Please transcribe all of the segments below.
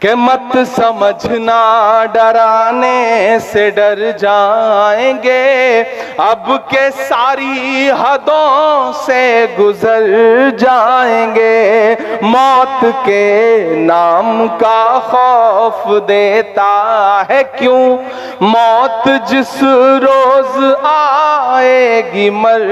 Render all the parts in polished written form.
کہ مت سمجھنا ڈرانے سے ڈر جائیں گے، اب کے ساری حدوں سے گزر جائیں گے، موت کے نام کا خوف دیتا ہے کیوں، موت جس روز آئے گی مر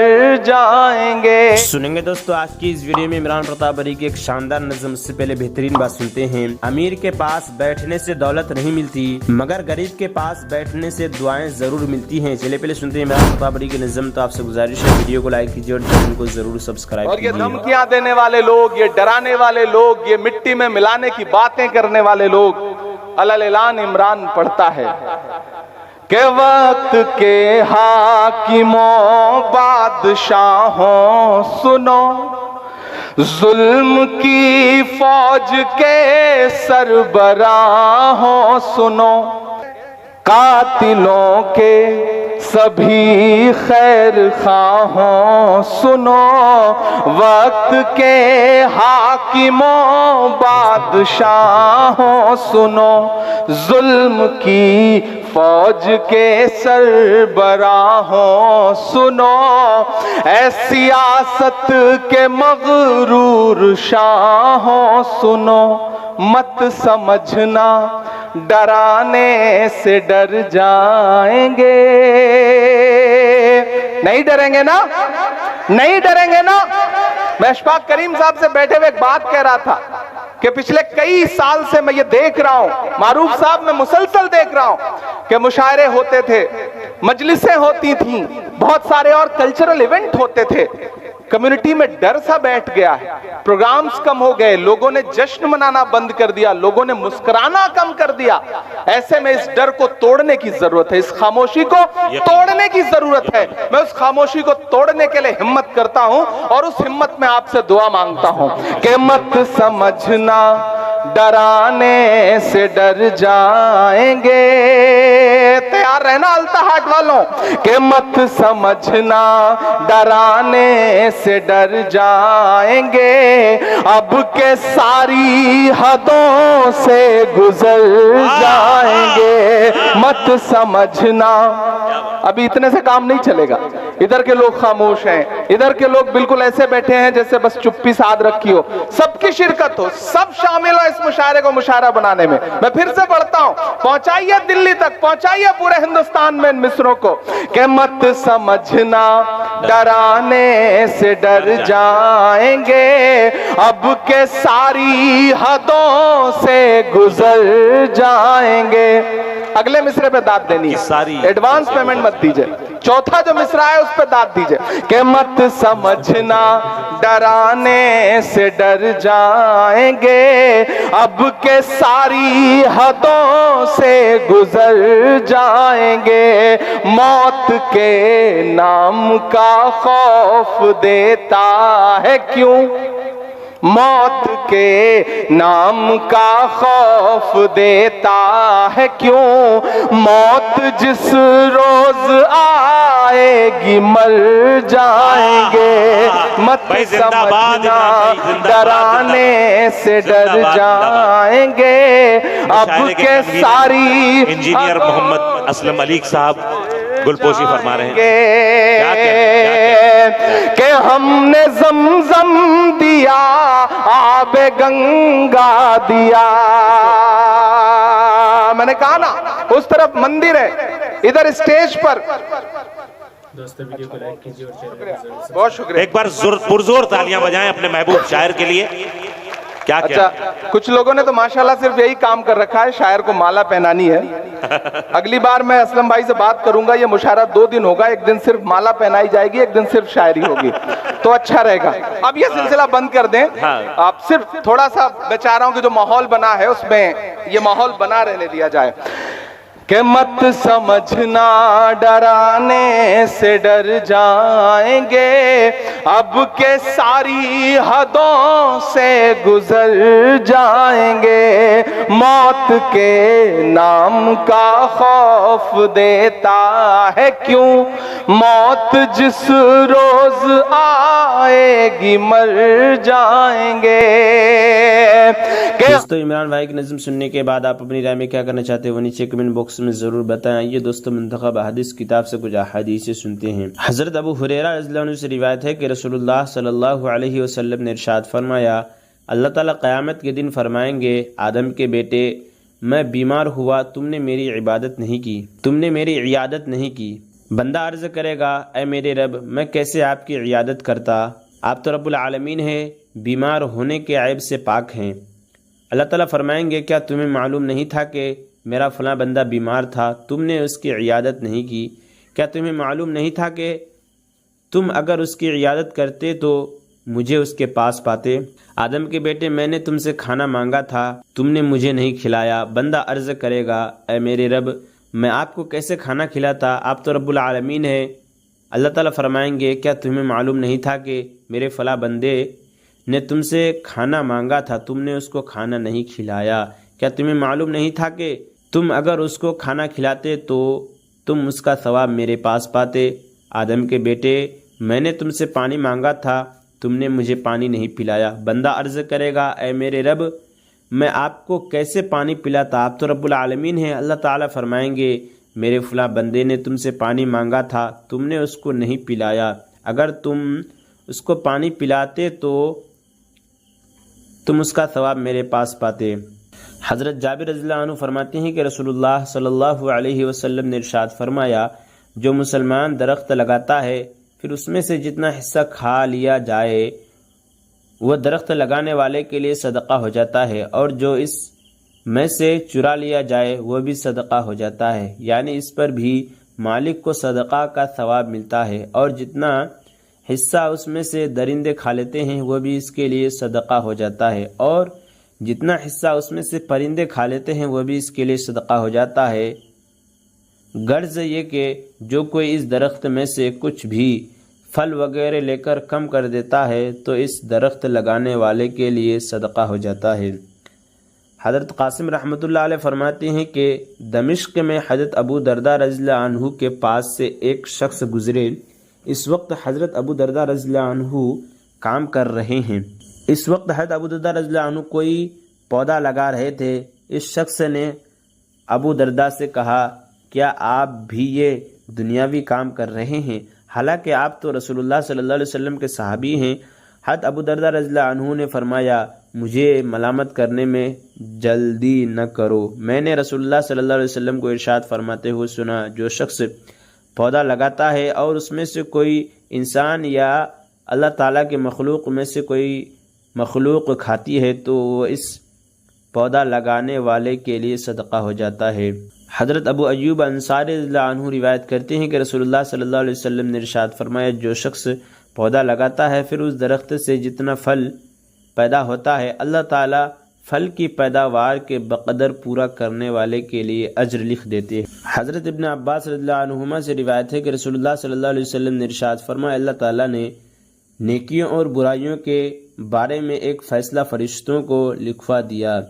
جائیں گے۔ سنیں گے دوستو آج کی اس ویڈیو میں عمران پرتاپ علی کی ایک شاندار نظم۔ سے پہلے بہترین بات سنتے ہیں۔ امیر کے پاس بیٹھنے سے دولت نہیں ملتی، مگر غریب کے پاس بیٹھنے سے دعائیں ضرور ملتی ہیں۔ چلے پہلے سنتے ہیں عمران پرتاپ علی کی نظم۔ تو آپ سے گزارش ہے ویڈیو کو لائک کیجیے اور چینل کو ضرور سبسکرائب اور کیجیے۔ یہ دھمکیاں دینے والے لوگ، یہ ڈرانے والے لوگ، یہ مٹی میں ملانے کی باتیں کرنے والے لوگ، اعلان عمران پڑھتا ہے کہ وقت کے حاکموں بادشاہوں سنو، ظلم کی فوج کے سربراہوں سنو، قاتلوں کے سبھی خیر خواہوں سنو، وقت کے حاکموں بادشاہوں سنو، ظلم کی فوج کے سربراہوں سنو، اے سیاست کے مغرور شاہوں سنو، مت سمجھنا ڈرانے سے ڈر جائیں گے۔ نہیں ڈریں گے نا؟ نہیں ڈریں گے نا؟ میں اشفاق کریم صاحب سے بیٹھے ہوئے ایک بات کہہ رہا تھا کہ پچھلے کئی سال سے میں یہ دیکھ رہا ہوں، معروف صاحب میں مسلسل دیکھ رہا ہوں کہ مشاعرے ہوتے تھے، مجلسیں ہوتی تھیں، بہت سارے اور کلچرل ایونٹ ہوتے تھے، کمیونٹی میں ڈر سا بیٹھ گیا ہے، پروگرامز کم ہو گئے، لوگوں نے جشن منانا بند کر دیا، لوگوں نے مسکرانا کم کر دیا۔ ایسے میں اس ڈر کو توڑنے کی ضرورت ہے، اس خاموشی کو توڑنے کی ضرورت ہے۔ میں اس خاموشی کو توڑنے کے لئے ہمت کرتا ہوں اور اس ہمت میں آپ سے دعا مانگتا ہوں کہ مت سمجھنا ڈرانے سے ڈر جائیں گے۔ تیار رہنا التحاٹ والوں کہ مت سمجھنا ڈرانے سے ڈر جائیں گے، اب کے ساری حدوں سے گزر جائیں گے، مت سمجھنا۔ ابھی اتنے سے کام نہیں چلے گا، ادھر کے لوگ خاموش ہیں، ادھر کے لوگ بالکل ایسے بیٹھے ہیں جیسے بس چپی ساتھ رکھی ہو، سب کی شرکت ہو، سب شامل ہو اس مشاعرے کو مشاعرہ بنانے میں۔ میں پھر سے پڑھتا ہوں، پہنچائیے دلی تک، پہنچائیے پورے ہندوستان میں ان مصروں کو کہ مت سمجھنا ڈرانے سے ڈر جائیں گے، اب کے ساری حدوں سے گزر جائیں گے۔ اگلے مصرے پہ داد دینی ہے، ایڈوانس پیمنٹ مت دیجئے، چوتھا جو مصرع ہے اس پہ داد دیجئے کہ مت سمجھنا ڈرانے سے ڈر جائیں گے، اب کے ساری حدوں سے گزر جائیں گے، موت کے نام کا خوف دیتا ہے کیوں، موت کے نام کا خوف دیتا ہے کیوں، موت جس روز آئے گی مر جائیں گے، مت سمجھنا ڈرانے سے ڈر جائیں گے، اب کے ساری انجینئر محمد اسلم علی صاحب گلپوشی فرما رہے ہیں کہ ہم نے زمزم دیا، آب گنگا دیا۔ میں نے کہا نا اس طرف مندر ہے، ادھر اسٹیج پر بہت شکریہ۔ ایک بار پرزور تالیاں بجائیں اپنے محبوب شاعر کے لیے۔ کیا اچھا کچھ لوگوں نے تو ماشاءاللہ صرف یہی کام کر رکھا ہے، شاعر کو مالا پہنانی ہے۔ اگلی بار میں اسلم بھائی سے بات کروں گا، یہ مشاعرہ 2 دن ہوگا، ایک دن صرف مالا پہنائی جائے گی، ایک دن صرف شاعری ہوگی، تو اچھا رہے گا۔ اب یہ سلسلہ بند کر دیں، آپ صرف تھوڑا سا بیچاروں کے جو ماحول بنا ہے اس میں یہ ماحول بنا رہنے دیا جائے کہ مت سمجھنا ڈرانے سے ڈر جائیں گے، اب کے ساری حدوں سے گزر جائیں گے، موت کے نام کا خوف دیتا ہے کیوں، موت جس روز آئے گی مر جائیں گے. دوستو عمران بھائی کی نظم سننے کے بعد آپ اپنی رائے میں کیا کرنا چاہتے ہیں وہ نیچے کمنٹ باکس میں ضرور بتائیں. یہ دوستو منتخب احادیث کتاب سے کچھ احادیث سنتے ہیں. حضرت ابو ہریرہ رضی اللہ عنہ سے روایت ہے کہ رسول اللہ صلی اللہ علیہ وسلم نے ارشاد فرمایا اللہ تعالیٰ قیامت کے دن فرمائیں گے آدم کے بیٹے میں بیمار ہوا تم نے میری عبادت نہیں کی تم نے میری عیادت نہیں کی. بندہ عرض کرے گا اے میرے رب میں کیسے آپ کی عیادت کرتا آپ تو رب العالمین ہیں بیمار ہونے کے عیب سے پاک ہیں. اللہ تعالیٰ فرمائیں گے کیا تمہیں معلوم نہیں تھا کہ میرا فلاں بندہ بیمار تھا تم نے اس کی عیادت نہیں کی. کیا تمہیں معلوم نہیں تھا کہ تم اگر اس کی عیادت کرتے تو مجھے اس کے پاس پاتے. آدم کے بیٹے میں نے تم سے کھانا مانگا تھا تم نے مجھے نہیں کھلایا. بندہ عرض کرے گا اے میرے رب میں آپ کو کیسے کھانا کھلاتا آپ تو رب العالمین ہیں. اللہ تعالیٰ فرمائیں گے کیا تمہیں معلوم نہیں تھا کہ میرے فلاں بندے نے تم سے کھانا مانگا تھا تم نے اس کو کھانا نہیں کھلایا. کیا تمہیں معلوم نہیں تھا کہ تم اگر اس کو کھانا کھلاتے تو تم اس کا ثواب میرے پاس پاتے. آدم کے بیٹے میں نے تم سے پانی مانگا تھا تم نے مجھے پانی نہیں پلایا. بندہ عرض کرے گا اے میرے رب میں آپ کو کیسے پانی پلاتا آپ تو رب العالمین ہیں. اللہ تعالیٰ فرمائیں گے میرے فلاں بندے نے تم سے پانی مانگا تھا تم نے اس کو نہیں پلایا. اگر تم اس کو پانی پلاتے تو تم اس کا ثواب میرے پاس پاتے. حضرت جابر رضی اللہ عنہ فرماتے ہیں کہ رسول اللہ صلی اللہ علیہ وسلم نے ارشاد فرمایا جو مسلمان درخت لگاتا ہے پھر اس میں سے جتنا حصہ کھا لیا جائے وہ درخت لگانے والے کے لیے صدقہ ہو جاتا ہے اور جو اس میں سے چرا لیا جائے وہ بھی صدقہ ہو جاتا ہے. یعنی اس پر بھی مالک کو صدقہ کا ثواب ملتا ہے اور جتنا حصہ اس میں سے درندے کھا لیتے ہیں وہ بھی اس کے لیے صدقہ ہو جاتا ہے اور جتنا حصہ اس میں سے پرندے کھا لیتے ہیں وہ بھی اس کے لیے صدقہ ہو جاتا ہے. غرض یہ کہ جو کوئی اس درخت میں سے کچھ بھی پھل وغیرہ لے کر کم کر دیتا ہے تو اس درخت لگانے والے کے لیے صدقہ ہو جاتا ہے. حضرت قاسم رحمۃ اللہ علیہ فرماتے ہیں کہ دمشق میں حضرت ابو درداء رضی اللہ عنہ کے پاس سے ایک شخص گزرے. اس وقت حضرت ابو درداء رضی اللہ عنہ کام کر رہے ہیں. اس وقت حضرت ابو درداء رضی اللہ عنہ کوئی پودا لگا رہے تھے. اس شخص نے ابو درداء سے کہا کیا آپ بھی یہ دنیاوی کام کر رہے ہیں حالانکہ آپ تو رسول اللہ صلی اللہ علیہ وسلم کے صحابی ہیں. حضرت ابو درداء رضی اللہ عنہ نے فرمایا مجھے ملامت کرنے میں جلدی نہ کرو میں نے رسول اللہ صلی اللہ علیہ وسلم کو ارشاد فرماتے ہوئے سنا جو شخص پودا لگاتا ہے اور اس میں سے کوئی انسان یا اللہ تعالیٰ کے مخلوق میں سے کوئی مخلوق کھاتی ہے تو وہ اس پودا لگانے والے کے لیے صدقہ ہو جاتا ہے. حضرت ابو ایوب انصاری رضی اللہ عنہ روایت کرتے ہیں کہ رسول اللہ صلی اللہ علیہ وسلم نے ارشاد فرمایا جو شخص پودا لگاتا ہے پھر اس درخت سے جتنا پھل پیدا ہوتا ہے اللہ تعالیٰ پھل کی پیداوار کے بقدر پورا کرنے والے کے لیے اجر لکھ دیتے ہیں. حضرت ابن عباس رضی اللہ عنہما سے روایت ہے کہ رسول اللہ صلی اللہ علیہ وسلم نے ارشاد فرمایا اللہ تعالیٰ نے نیکیوں اور برائیوں کے بارے میں ایک فیصلہ فرشتوں کو لکھوا دیا.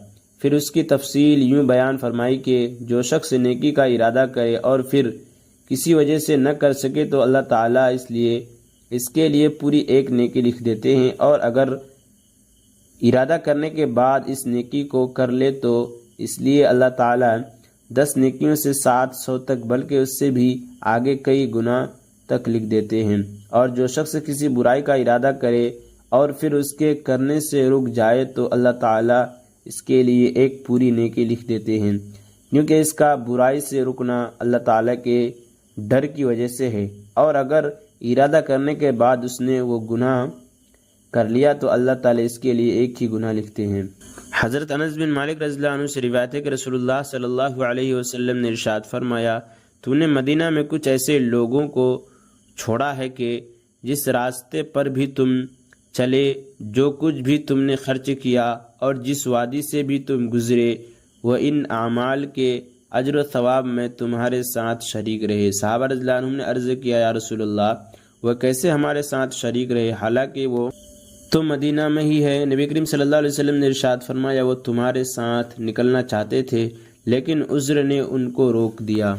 پھر اس کی تفصیل یوں بیان فرمائی کہ جو شخص نیکی کا ارادہ کرے اور پھر کسی وجہ سے نہ کر سکے تو اللہ تعالیٰ اس کے لیے پوری ایک نیکی لکھ دیتے ہیں اور اگر ارادہ کرنے کے بعد اس نیکی کو کر لے تو اس لیے اللہ تعالیٰ 10 نیکیوں سے 700 تک بلکہ اس سے بھی آگے کئی گنا تک لکھ دیتے ہیں. اور جو شخص کسی برائی کا ارادہ کرے اور پھر اس کے کرنے سے رک جائے تو اللہ تعالیٰ اس کے لیے ایک پوری نیکی لکھ دیتے ہیں کیونکہ اس کا برائی سے رکنا اللہ تعالیٰ کے ڈر کی وجہ سے ہے اور اگر ارادہ کرنے کے بعد اس نے وہ گناہ کر لیا تو اللہ تعالیٰ اس کے لیے ایک ہی گناہ لکھتے ہیں. حضرت انس بن مالک رضی اللہ عنہ سے روایت ہے کہ رسول اللہ صلی اللہ علیہ وسلم نے ارشاد فرمایا تو نے مدینہ میں کچھ ایسے لوگوں کو چھوڑا ہے کہ جس راستے پر بھی تم چلے جو کچھ بھی تم نے خرچ کیا اور جس وادی سے بھی تم گزرے وہ ان اعمال کے اجر و ثواب میں تمہارے ساتھ شریک رہے. صحابہ رضی اللہ عنہم نے عرض کیا یا رسول اللہ وہ کیسے ہمارے ساتھ شریک رہے حالانکہ وہ تو مدینہ میں ہی ہے. نبی کریم صلی اللہ علیہ وسلم نے ارشاد فرمایا وہ تمہارے ساتھ نکلنا چاہتے تھے لیکن عذر نے ان کو روک دیا.